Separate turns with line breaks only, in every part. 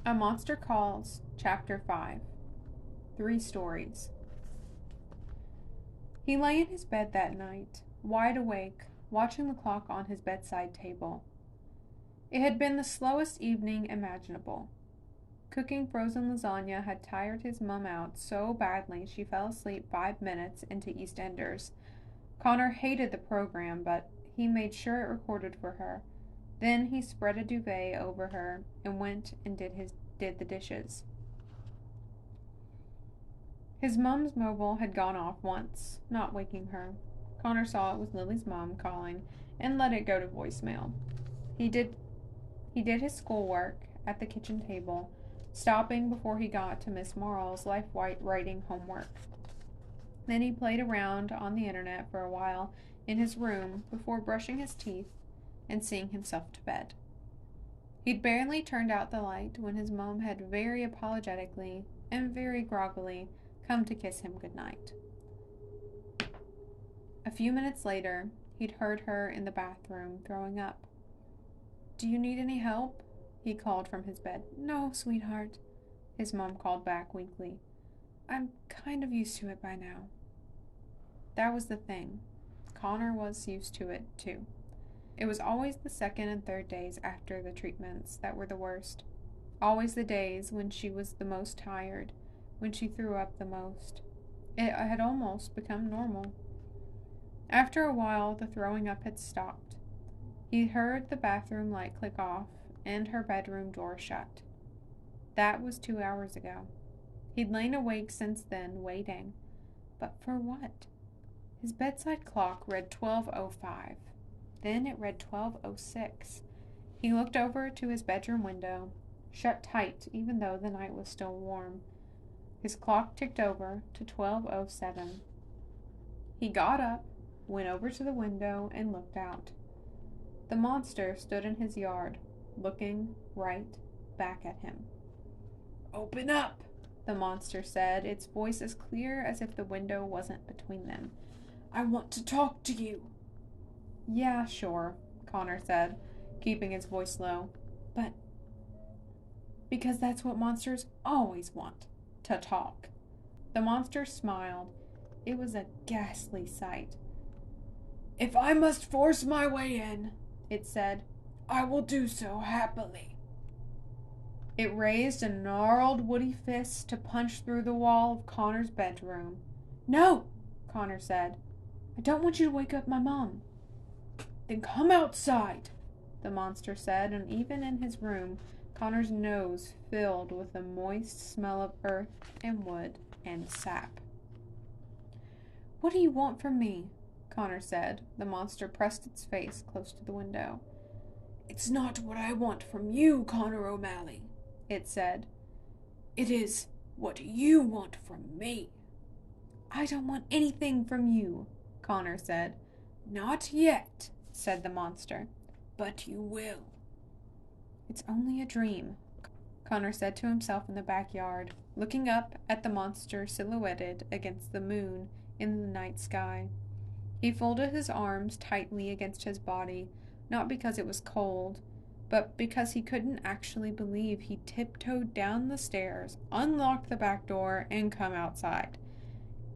A Monster Calls, Chapter 5. 3 Stories. He lay in his bed that night, wide awake, watching the clock on his bedside table. It had been the slowest evening imaginable. Cooking frozen lasagna had tired his mum out so badly she fell asleep 5 minutes into EastEnders. Connor hated the program, but he made sure it recorded for her. Then he spread a duvet over her and went and did the dishes. His mum's mobile had gone off once, not waking her. Connor saw it was Lily's mum calling and let it go to voicemail. He did his schoolwork at the kitchen table, stopping before he got to Miss Marl's life writing homework. Then he played around on the internet for a while in his room before brushing his teeth and seeing himself to bed. He'd barely turned out the light when his mum had very apologetically and very groggily come to kiss him goodnight. A few minutes later, he'd heard her in the bathroom throwing up. "Do you need any help?" he called from his bed. "No, sweetheart," his mum called back weakly. "I'm kind of used to it by now." That was the thing. Connor was used to it, too. It was always the second and third days after the treatments that were the worst. Always the days when she was the most tired, when she threw up the most. It had almost become normal. After a while, the throwing up had stopped. He heard the bathroom light click off and her bedroom door shut. That was 2 hours ago. He'd lain awake since then, waiting. But for what? His bedside clock read 12:05. Then it read 12:06. He looked over to his bedroom window, shut tight even though the night was still warm. His clock ticked over to 12:07. He got up, went over to the window, and looked out. The monster stood in his yard, looking right back at him. "Open up," the monster said, its voice as clear as if the window wasn't between them. "I want to talk to you." "Yeah, sure," Connor said, keeping his voice low. "But because that's what monsters always want, to talk." The monster smiled. It was a ghastly sight. "If I must force my way in," it said, "I will do so happily." It raised a gnarled woody fist to punch through the wall of Connor's bedroom. "No," Connor said. "I don't want you to wake up my mom." "Then come outside," the monster said, and even in his room, Connor's nose filled with the moist smell of earth and wood and sap. "What do you want from me?" Connor said. The monster pressed its face close to the window. "It's not what I want from you, Connor O'Malley," it said. "It is what you want from me." "I don't want anything from you," Connor said. "Not yet," said the monster, "but you will." "It's only a dream," Connor said to himself in the backyard, looking up at the monster silhouetted against the moon in the night sky. He folded his arms tightly against his body, not because it was cold, but because he couldn't actually believe he tiptoed down the stairs, unlocked the back door, and come outside.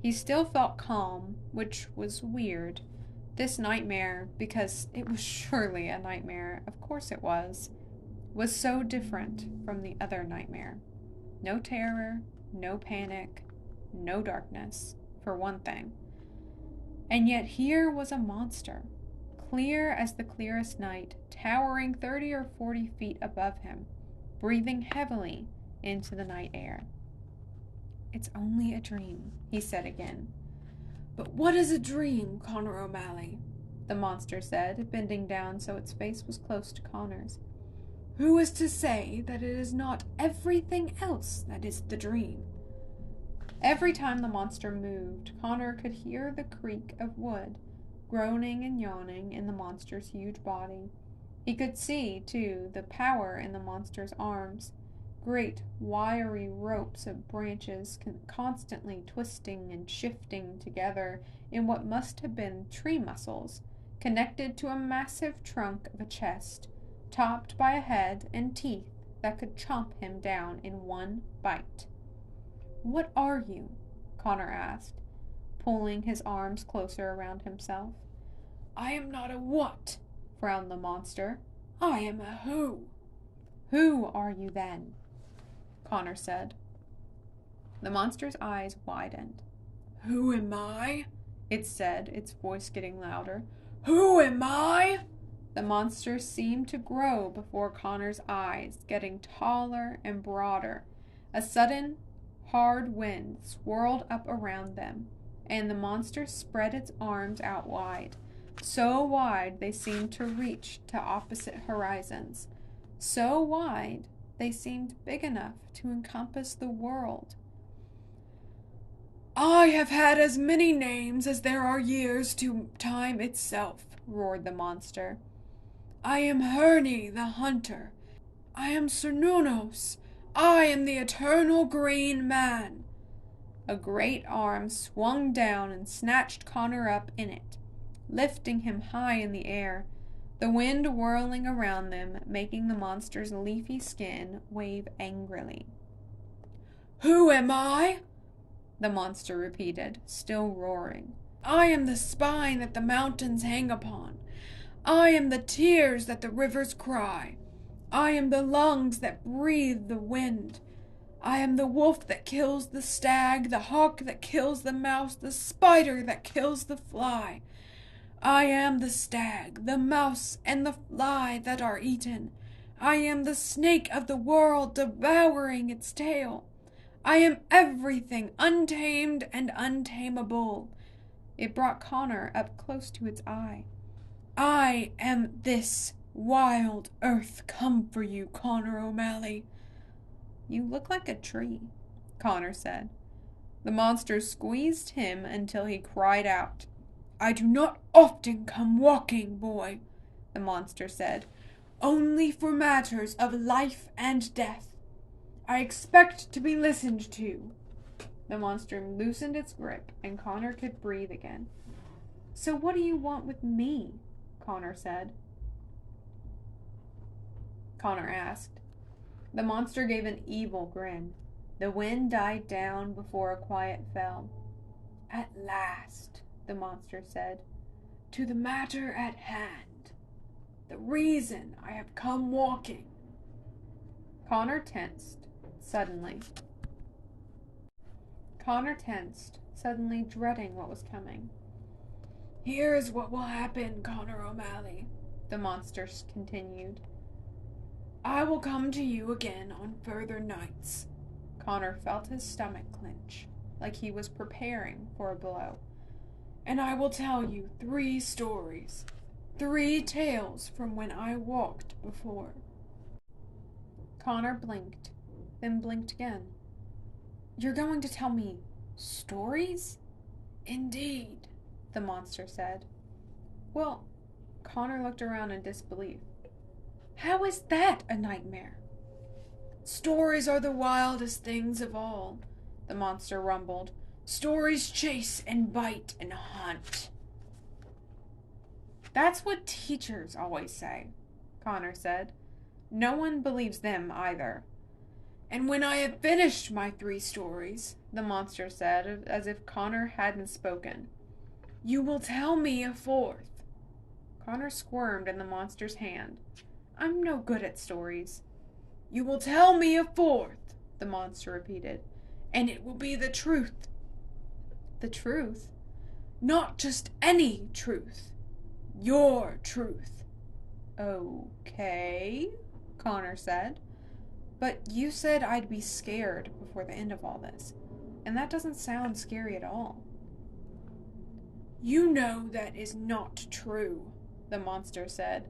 He still felt calm, which was weird. This nightmare, because it was surely a nightmare, of course it was so different from the other nightmare. No terror, no panic, no darkness, for one thing. And yet here was a monster, clear as the clearest night, towering 30 or 40 feet above him, breathing heavily into the night air. "It's only a dream," he said again. "But what is a dream, Connor O'Malley?" the monster said, bending down so its face was close to Connor's. "Who is to say that it is not everything else that is the dream?" Every time the monster moved, Connor could hear the creak of wood, groaning and yawning in the monster's huge body. He could see, too, the power in the monster's arms, great wiry ropes of branches constantly twisting and shifting together in what must have been tree muscles, connected to a massive trunk of a chest, topped by a head and teeth that could chomp him down in one bite. "What are you?" Connor asked, pulling his arms closer around himself.
"I am not a what,"
frowned the monster.
"I am a who."
"Who are you then?" Connor said. The monster's eyes widened.
"Who am I?"
it said, its voice getting louder.
"Who am I?"
The monster seemed to grow before Connor's eyes, getting taller and broader. A sudden, hard wind swirled up around them, and the monster spread its arms out wide, so wide they seemed to reach to opposite horizons, so wide they seemed big enough to encompass the world.
"I have had as many names as there are years to time itself," roared the monster. "I am Herne the Hunter. I am Cernunnos. I am the Eternal Green Man."
A great arm swung down and snatched Connor up in it, lifting him high in the air, the wind whirling around them, making the monster's leafy skin wave angrily.
"Who am I?"
the monster repeated, still roaring.
"I am the spine that the mountains hang upon. I am the tears that the rivers cry. I am the lungs that breathe the wind. I am the wolf that kills the stag, the hawk that kills the mouse, the spider that kills the fly. I am the stag, the mouse, and the fly that are eaten. I am the snake of the world devouring its tail. I am everything untamed and untamable."
It brought Connor up close to its eye.
"I am this wild earth come for you, Connor O'Malley."
"You look like a tree," Connor said. The monster squeezed him until he cried out.
"I do not often come walking, boy," the monster said. "Only for matters of life and death. I expect to be listened to."
The monster loosened its grip, and Connor could breathe again. "So what do you want with me?" Connor asked. The monster gave an evil grin. The wind died down before a quiet fell. "At last," the monster said,
"to the matter at hand. The reason I have come walking."
Connor tensed, suddenly dreading what was coming.
"Here is what will happen, Connor O'Malley,"
the monster continued.
"I will come to you again on further nights."
Connor felt his stomach clench, like he was preparing for a blow.
"And I will tell you 3 stories, 3 tales from when I walked before."
Connor blinked, then blinked again. "You're going to tell me stories?"
"Indeed,"
the monster said. "Well," Connor looked around in disbelief. "How is that a nightmare?"
"Stories are the wildest things of all," the monster rumbled. "Stories chase and bite and hunt."
"That's what teachers always say," Connor said. "No one believes them either."
"And when I have finished my 3 stories," the monster said,
as if Connor hadn't spoken,
"you will tell me a 4th.
Connor squirmed in the monster's hand. "I'm no good at stories."
"You will tell me a 4th,
the monster repeated.
"and it will be the truth."
"The truth?"
"Not just any truth. Your truth."
"Okay," Connor said. "But you said I'd be scared before the end of all this, and that doesn't sound scary at all."
"You know that is not true," the monster said.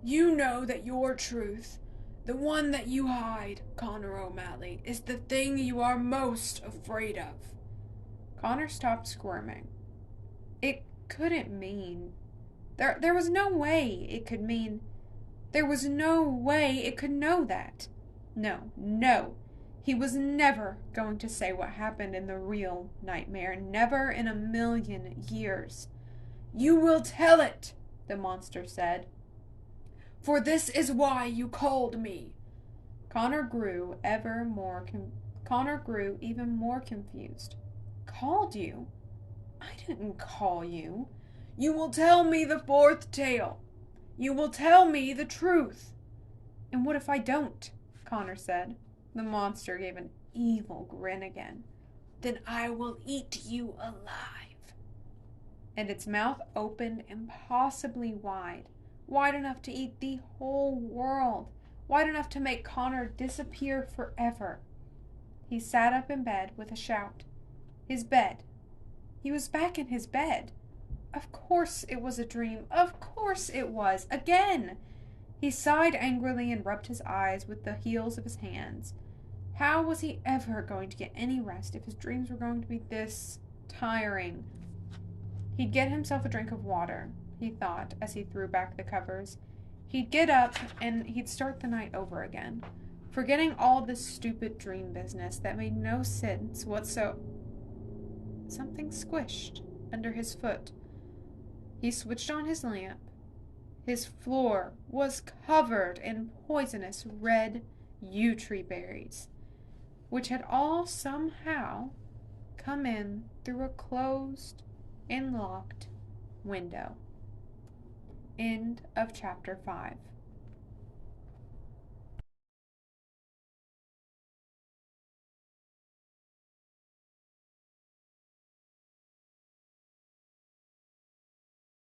"You know that your truth, the one that you hide, Connor O'Malley, is the thing you are most afraid of."
Connor stopped squirming. It couldn't mean... There was no way it could mean... There was no way it could know that. No. He was never going to say what happened in the real nightmare. Never in a million years.
"You will tell it," the monster said. "For this is why you called me."
Connor grew even more confused. Called you? I didn't call you.
You will tell me the fourth tale. You will tell me the truth.
And what if I don't? Connor said. The monster gave an evil grin again.
Then I will eat you alive.
And its mouth opened impossibly wide, wide enough to eat the whole world, wide enough to make Connor disappear forever. He sat up in bed with a shout. His bed. He was back in his bed. Of course it was a dream. Of course it was. Again! He sighed angrily and rubbed his eyes with the heels of his hands. How was he ever going to get any rest if his dreams were going to be this tiring? He'd get himself a drink of water, he thought as he threw back the covers. He'd get up and he'd start the night over again, forgetting all this stupid dream business that made no sense whatsoever. Something squished under his foot. He switched on his lamp. His floor was covered in poisonous red yew tree berries, which had all somehow come in through a closed and locked window. End of chapter 5.